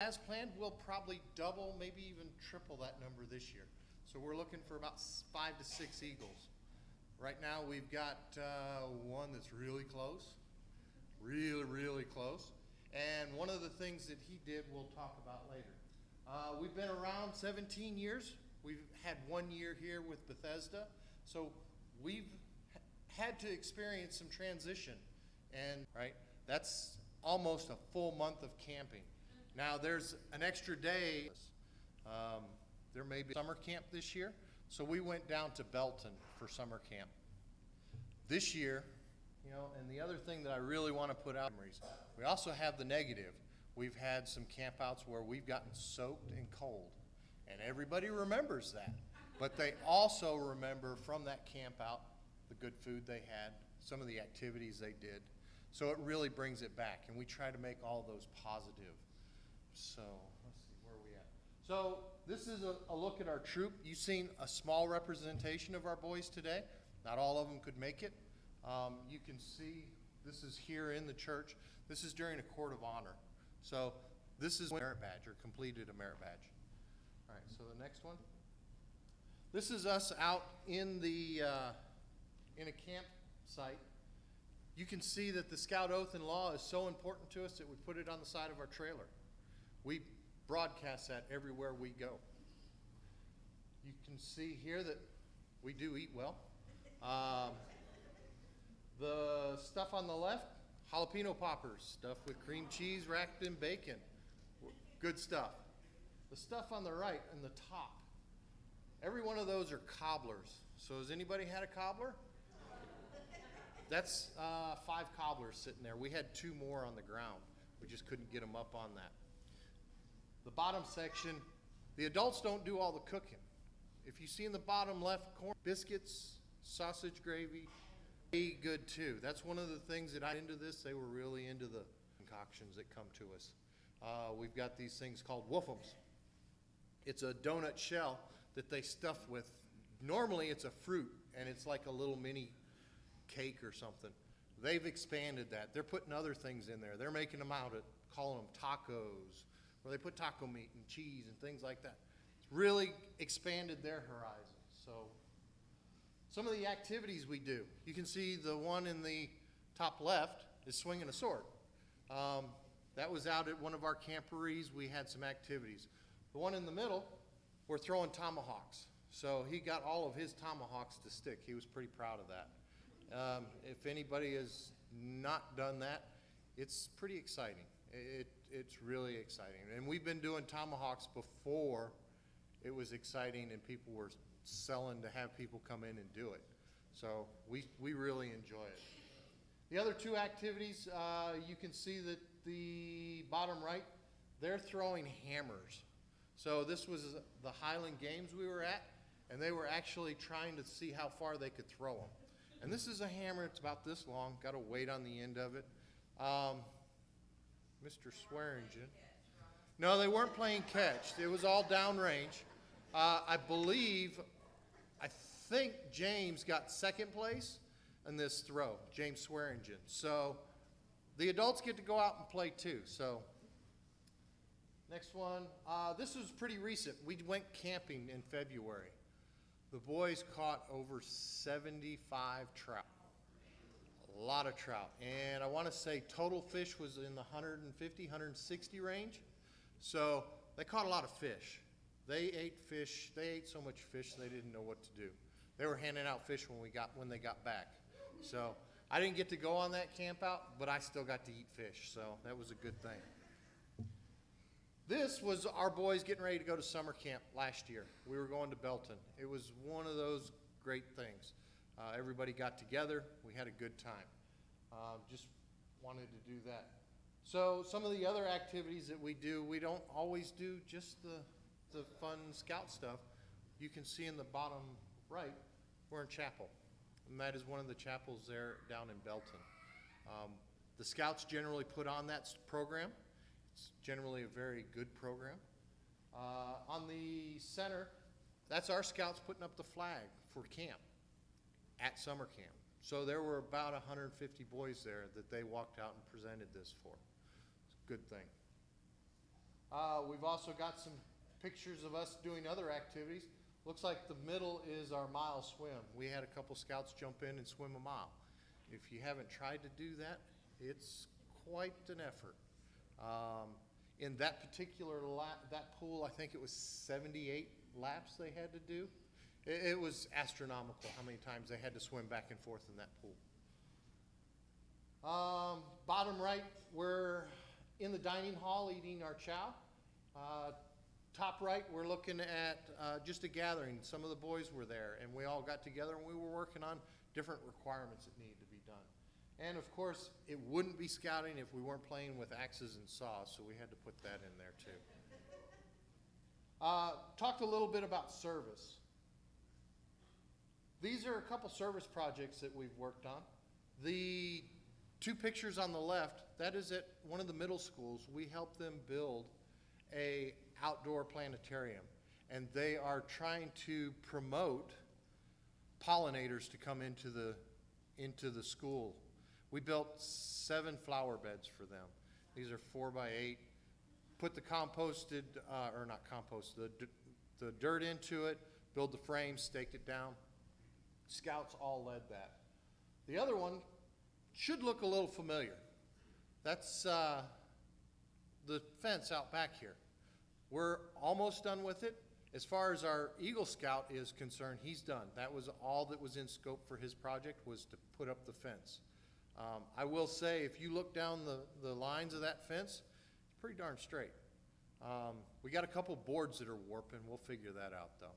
As planned, we'll probably double, maybe even triple that number this year. So we're looking for about 5 to 6 eagles. Right now we've got one that's really close, really close. And one of the things that he did we'll talk about later. We've been around 17 years. We've had 1 year here with Bethesda. So we've had to experience some transition. And that's almost a full month of camping. Now there's an extra day. There may be summer camp this year, so we went down to Belton for summer camp. This year, and the other thing that I really want to put out, we also have the negative. We've had some campouts where we've gotten soaked and cold, and everybody remembers that. But they also remember from that camp out the good food they had, some of the activities they did. So it really brings it back, and we try to make all those positive. So let's see, where are we at? So this is a look at our troop. You've seen a small representation of our boys today. Not all of them could make it. You can see this is here in the church. This is during a court of honor. So this is a merit badge, or completed a merit badge. All right, so the next one. This is us out in a campsite. You can see that the Scout Oath and Law is so important to us that we put it on the side of our trailer. We broadcast that everywhere we go. You can see here that we do eat well. The stuff on the left, jalapeno poppers, stuffed with cream cheese wrapped in bacon. Good stuff. The stuff on the right and the top, every one of those are cobblers. So has anybody had a cobbler? That's 5 cobblers sitting there. We had 2 more on the ground. We just couldn't get them up on that. The bottom section, the adults don't do all the cooking. If you see in the bottom left corner, biscuits, sausage gravy, very good too. That's one of the things that I into this. They were really into the concoctions that come to us. We've got these things called woofums. It's a donut shell that they stuff with. Normally it's a fruit, and it's like a little mini cake or something. They've expanded that. They're putting other things in there. They're making them out, calling them tacos, where they put taco meat and cheese and things like that. It's really expanded their horizon. So some of the activities we do, you can see the one in the top left is swinging a sword. That was out at one of our camporees. We had some activities. The one in the middle, we're throwing tomahawks. So he got all of his tomahawks to stick. He was pretty proud of that. If anybody has not done that, it's pretty exciting. It's really exciting. And we've been doing tomahawks before it was exciting and people were selling to have people come in and do it. So we really enjoy it. The other 2 activities, you can see that the bottom right, they're throwing hammers. So this was the Highland Games we were at, and they were actually trying to see how far they could throw them. And this is a hammer, it's about this long, got a weight on the end of it. Mr. Swearingen. No, they weren't playing catch. It was all downrange. I think James got 2nd place in this throw, James Swearingen. So the adults get to go out and play too. So next one, this was pretty recent. We went camping in February. The boys caught over 75 trout. A lot of trout. And I want to say total fish was in the 150, 160 range. So they caught a lot of fish. They ate fish. They ate so much fish they didn't know what to do. They were handing out fish when they got back. So I didn't get to go on that camp out, but I still got to eat fish. So that was a good thing. This was our boys getting ready to go to summer camp last year. We were going to Belton. It was one of those great things. Everybody got together. We had a good time. Just wanted to do that. So some of the other activities that we do, we don't always do just the fun scout stuff. You can see in the bottom right, we're in chapel. And that is one of the chapels there down in Belton. The scouts generally put on that program. It's generally a very good program. On the center, that's our scouts putting up the flag for camp at summer camp. So there were about 150 boys there that they walked out and presented this for. It's a good thing. We've also got some pictures of us doing other activities. Looks like the middle is our mile swim. We had a couple scouts jump in and swim a mile. If you haven't tried to do that, it's quite an effort. In that particular that pool, I think it was 78 laps they had to do. It was astronomical how many times they had to swim back and forth in that pool. Bottom right, we're in the dining hall eating our chow. Top right, we're looking at just a gathering. Some of the boys were there, and we all got together, and we were working on different requirements that needed to be done. And of course, it wouldn't be scouting if we weren't playing with axes and saws, so we had to put that in there too. Talked a little bit about service. These are a couple service projects that we've worked on. The two pictures on the left, that is at one of the middle schools. We helped them build a outdoor planetarium, and they are trying to promote pollinators to come into the school. We built 7 flower beds for them. These are 4 by 8. Put the composted, or not compost, the dirt into it, build the frame, staked it down. Scouts all led that. The other one should look a little familiar. That's the fence out back here. We're almost done with it. As far as our Eagle Scout is concerned, he's done. That was all that was in scope for his project, was to put up the fence. I will say, if you look down the lines of that fence, it's pretty darn straight. We got a couple boards that are warping. We'll figure that out, though.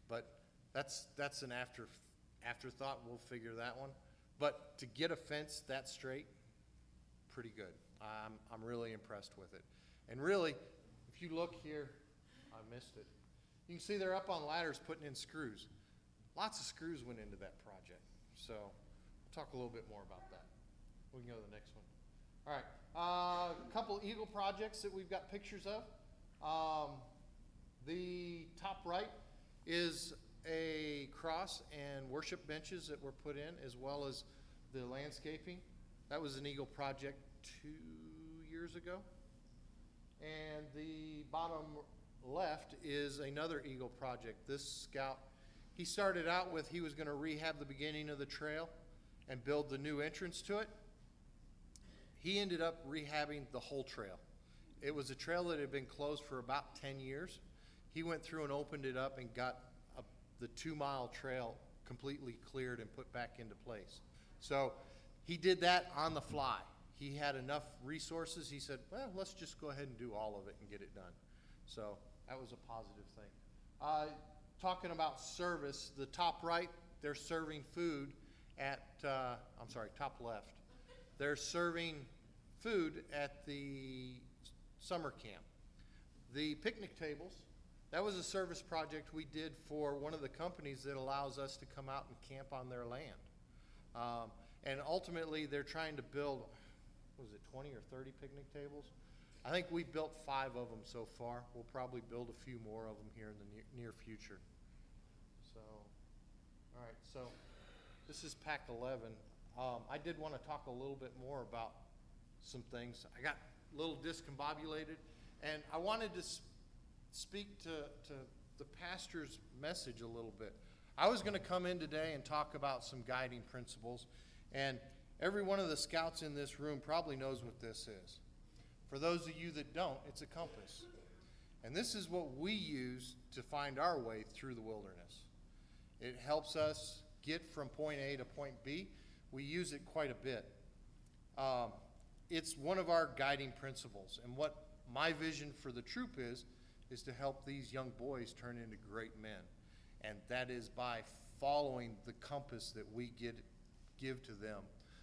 But that's an afterthought. We'll figure that one. But to get a fence that straight, pretty good. I'm really impressed with it. And really, if you look here, I missed it. You can see they're up on ladders putting in screws. Lots of screws went into that project. So we'll talk a little bit more about that. We can go to the next one. All right, a couple Eagle projects that we've got pictures of. The top right is a cross and worship benches that were put in, as well as the landscaping. That was an Eagle project 2 years ago. And the bottom left is another Eagle project. This scout, he started out with, he was going to rehab the beginning of the trail and build the new entrance to it. He ended up rehabbing the whole trail. It was a trail that had been closed for about 10 years. He went through and opened it up and got the 2-mile trail completely cleared and put back into place. So he did that on the fly. He had enough resources. He said, well, let's just go ahead and do all of it and get it done. So that was a positive thing. Talking about service, the top right, they're serving food at, top left. They're serving food at the summer camp. The picnic tables, that was a service project we did for one of the companies that allows us to come out and camp on their land. And ultimately, they're trying to build, was it 20 or 30 picnic tables? I think we built 5 of them so far. We'll probably build a few more of them here in the near future. So, all right, so this is pack 11. I did want to talk a little bit more about some things. I got a little discombobulated, and I wanted to speak to the pastor's message a little bit. I was going to come in today and talk about some guiding principles, and every one of the scouts in this room probably knows what this is. For those of you that don't, it's a compass. And this is what we use to find our way through the wilderness. It helps us get from point A to point B. We use it quite a bit. It's one of our guiding principles. And what my vision for the troop is to help these young boys turn into great men. And that is by following the compass that we give to them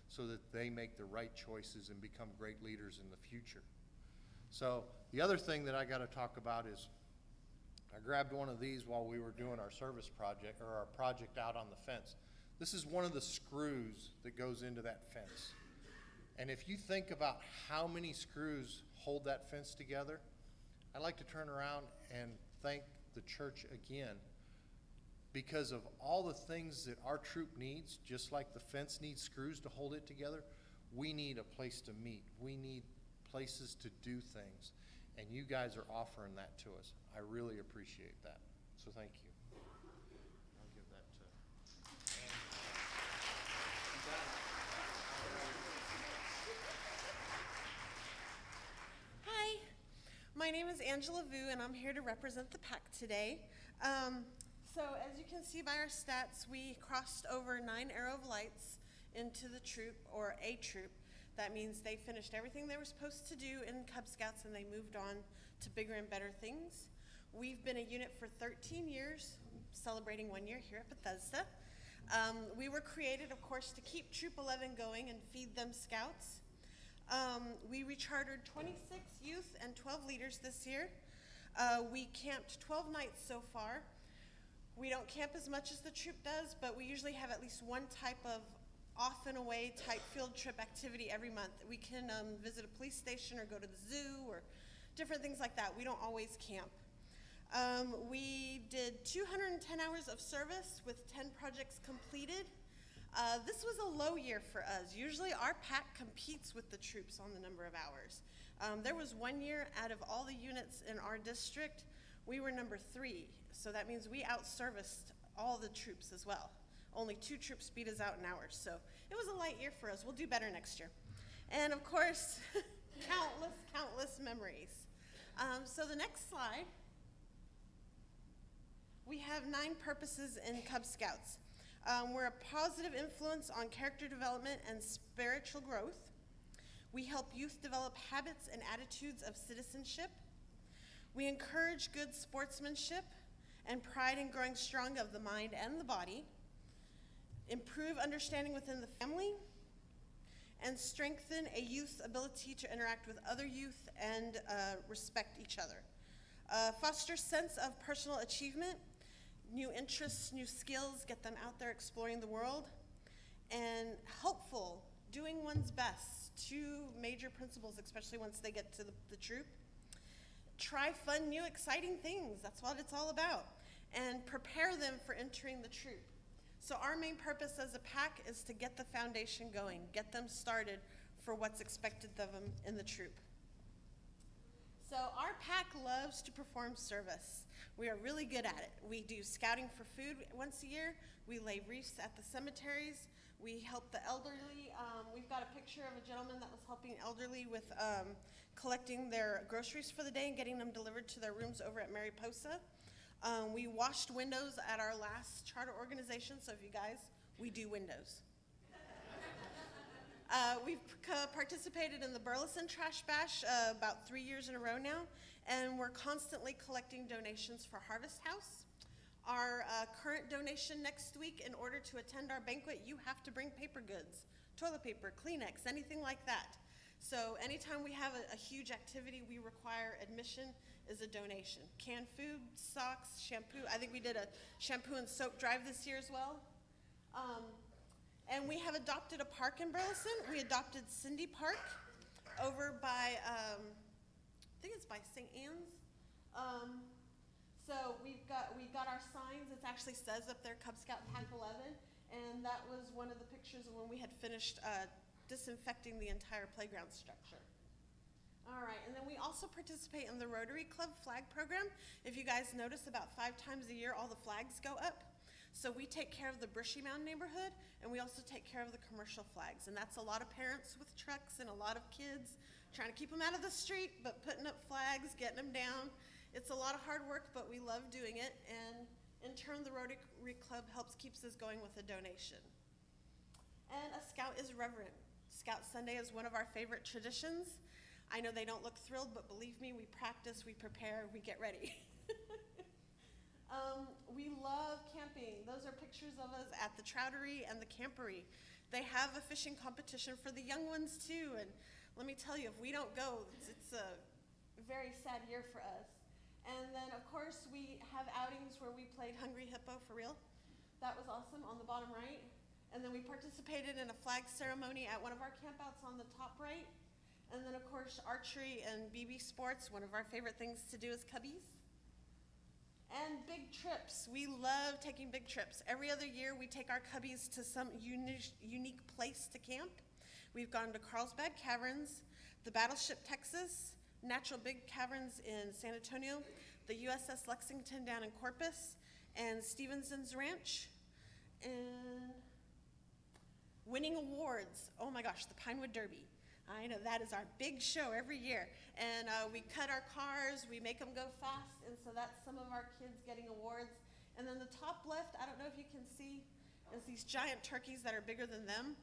so that they make the right choices and become great leaders in the future. So the other thing that I got to talk about is I grabbed one of these while we were doing our service project, or our project out on the fence. This is one of the screws that goes into that fence. And if you think about how many screws hold that fence together, I'd like to turn around and thank the church again, because of all the things that our troop needs. Just like the fence needs screws to hold it together, we need a place to meet. We need places to do things. and you guys are offering that to us. I really appreciate that, so thank you. I'll give that to Hi, my name is Angela Vu, and I'm here to represent the PAC today. So as you can see by our stats, we crossed over 9 Arrow of Lights into the troop, or a troop. That means they finished everything they were supposed to do in Cub Scouts and they moved on to bigger and better things. We've been a unit for 13 years, celebrating 1 year here at Bethesda. We were created, of course, to keep Troop 11 going and feed them scouts. We rechartered 26 youth and 12 leaders this year. We camped 12 nights so far. We don't camp as much as the troop does, but we usually have at least one type of off and away type field trip activity every month. We can visit a police station or go to the zoo or different things like that. We don't always camp. We did 210 hours of service with 10 projects completed. This was a low year for us. Usually our PAC competes with the troops on the number of hours. There was 1 year out of all the units in our district, we were number 3. So that means we out-serviced all the troops as well. Only 2 troops beat us out in hours. So it was a light year for us. We'll do better next year. And of course, countless memories. So the next slide, we have 9 purposes in Cub Scouts. We're a positive influence on character development and spiritual growth. We help youth develop habits and attitudes of citizenship. We encourage good sportsmanship and pride in growing strong of the mind and the body. Improve understanding within the family. And strengthen a youth's ability to interact with other youth and respect each other. Foster sense of personal achievement, new interests, new skills, get them out there exploring the world. And helpful, doing one's best, 2 major principles, especially once they get to the troop. Try fun, new, exciting things. That's what it's all about. And prepare them for entering the troop. So our main purpose as a PAC is to get the foundation going, get them started for what's expected of them in the troop. So our PAC loves to perform service. We are really good at it. We do scouting for food once a year. We lay wreaths at the cemeteries. We help the elderly. We've got a picture of a gentleman that was helping elderly with collecting their groceries for the day and getting them delivered to their rooms over at Mariposa. We washed windows at our last charter organization, so if you guys, we do windows. We've participated in the Burleson Trash Bash about 3 years in a row now, and we're constantly collecting donations for Harvest House. Our current donation next week, in order to attend our banquet, you have to bring paper goods, toilet paper, Kleenex, anything like that. So anytime we have a huge activity, we require admission is a donation. Canned food, socks, shampoo. I think we did a shampoo and soap drive this year as well. And we have adopted a park in Burleson. We adopted Cindy Park over by, I think it's by St. Anne's. So we got our signs. It actually says up there Cub Scout PAC 11, and that was one of the pictures of when we had finished disinfecting the entire playground structure. All right, and then we also participate in the Rotary Club flag program. If you guys notice, about 5 times a year, all the flags go up. So we take care of the Brushy Mound neighborhood, and we also take care of the commercial flags. And that's a lot of parents with trucks and a lot of kids trying to keep them out of the street, but putting up flags, getting them down. It's a lot of hard work, but we love doing it. And in turn, the Rotary Club keeps us going with a donation. And a scout is reverent. Scout Sunday is one of our favorite traditions. I know they don't look thrilled, but believe me, we practice, we prepare, we get ready. We love camping. Those are pictures of us at the Troutery and the Campery. They have a fishing competition for the young ones too, and let me tell you, if we don't go, it's a very sad year for us. And then, of course, we have outings where we played Hungry Hippo for real. That was awesome on the bottom right. And then we participated in a flag ceremony at one of our campouts on the top right. And then, of course, archery and BB sports, one of our favorite things to do as Cubbies. And big trips. We love taking big trips. Every other year, we take our Cubbies to some unique place to camp. We've gone to Carlsbad Caverns, the Battleship Texas, Natural Big Caverns in San Antonio, the USS Lexington down in Corpus, and Stevenson's Ranch. And winning awards, oh my gosh, the Pinewood Derby. I know that is our big show every year. And we cut our cars, we make them go fast, and so that's some of our kids getting awards. And then the top left, I don't know if you can see, is these giant turkeys that are bigger than them.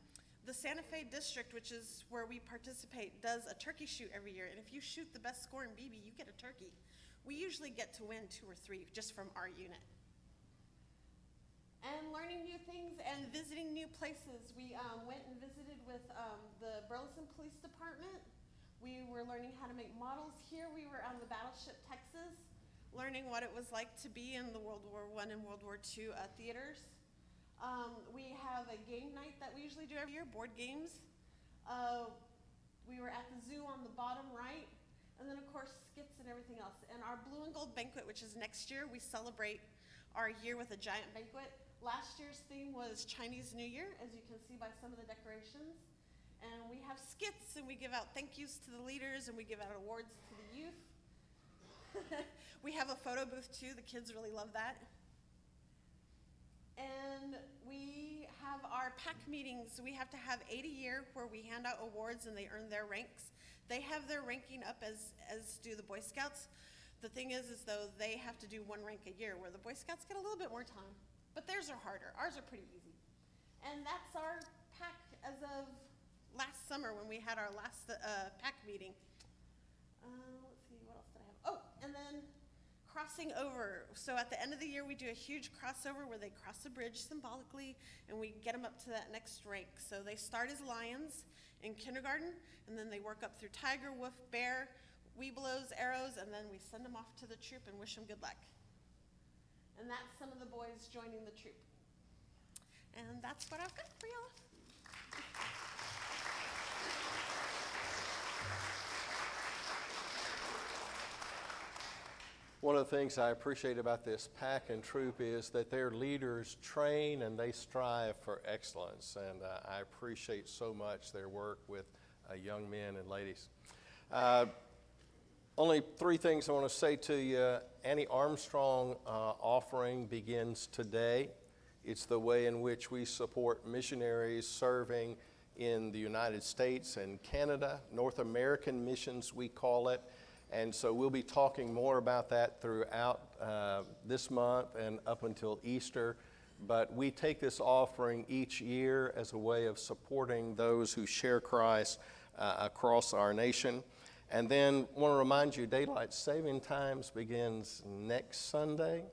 The Santa Fe district, which is where we participate, does a turkey shoot every year. And if you shoot the best score in BB, you get a turkey. We usually get to win 2 or 3 just from our unit. And learning new things and visiting new places. We went and visited with the Burleson Police Department. We were learning how to make models here. We were on the battleship Texas, learning what it was like to be in the World War I and World War II theaters. We have a game night that we usually do every year, board games. We were at the zoo on the bottom right, and then of course skits and everything else. And our Blue and Gold Banquet, which is next year, we celebrate our year with a giant banquet. Last year's theme was Chinese New Year, as you can see by some of the decorations. And we have skits, and we give out thank yous to the leaders, and we give out awards to the youth. We have a photo booth too, the kids really love that. And we have our pack meetings. We have to have 8 a year where we hand out awards and they earn their ranks. They have their ranking up as do the Boy Scouts. The thing is though they have to do 1 rank a year, where the Boy Scouts get a little bit more time. But theirs are harder. Ours are pretty easy. And that's our pack as of last summer when we had our last pack meeting. Let's see, what else did I have? Oh, and then crossing over. So at the end of the year, we do a huge crossover where they cross the bridge symbolically, and we get them up to that next rank. So they start as lions in kindergarten, and then they work up through tiger, wolf, bear, webelos, arrows, and then we send them off to the troop and wish them good luck. And that's some of the boys joining the troop. And that's what I've got for y'all. One of the things I appreciate about this pack and troop is that their leaders train and they strive for excellence. And I appreciate so much their work with young men and ladies. Only 3 things I want to say to you. Annie Armstrong offering begins today. It's the way in which we support missionaries serving in the United States and Canada, North American missions we call it. And so we'll be talking more about that throughout this month and up until Easter. But we take this offering each year as a way of supporting those who share Christ across our nation. And then I want to remind you, Daylight Saving Times begins next Sunday.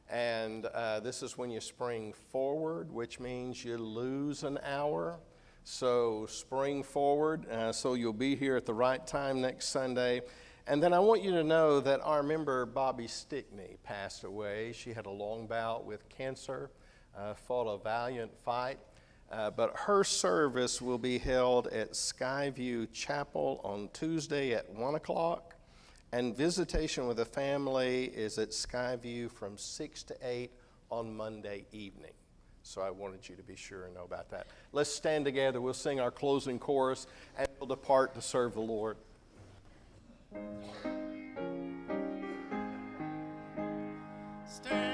And this is when you spring forward, which means you lose an hour. So spring forward, so you'll be here at the right time next Sunday. And then I want you to know that our member Bobby Stickney passed away. She had a long bout with cancer, fought a valiant fight. But her service will be held at Skyview Chapel on Tuesday at 1 o'clock. And visitation with the family is at Skyview from 6 to 8 on Monday evening. So I wanted you to be sure and know about that. Let's stand together. We'll sing our closing chorus and we'll depart to serve the Lord. Stand.